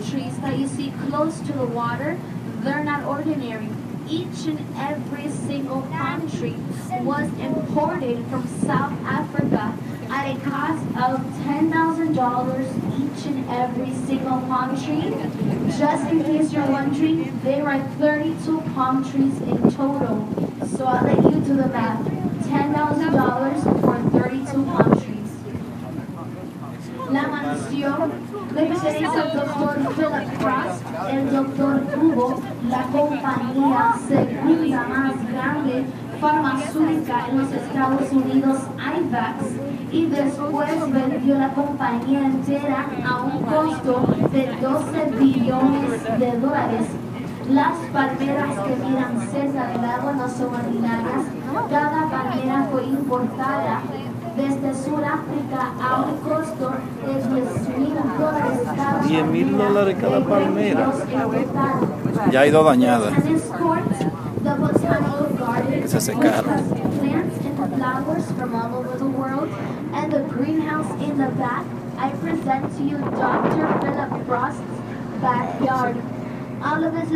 trees that you see close to the water, they're not ordinary. Each and every single palm tree was imported from South Africa at a cost of $10,000 each and every single palm tree. Just in case you're wondering, there are 32 palm trees in total. So I'll let you do the math. $10,000 for 32 palm trees. La mansión le pertenece al Dr. Philip Frost, el Dr. Kubo, la compañía segunda más grande farmacéutica en los Estados Unidos, IVAX, y después vendió la compañía entera a un costo de $12 billones. Las palmeras que miran cerca del agua no son ordinarias. Cada palmera fue importada desde Sudáfrica a un costo de $10,000 $10,000 cada palmera. Ya ha ido dañada. Se secaron. Plants and flowers from all over the world, and the greenhouse in the back. I present to you Dr. Philip Frost's backyard. All of this is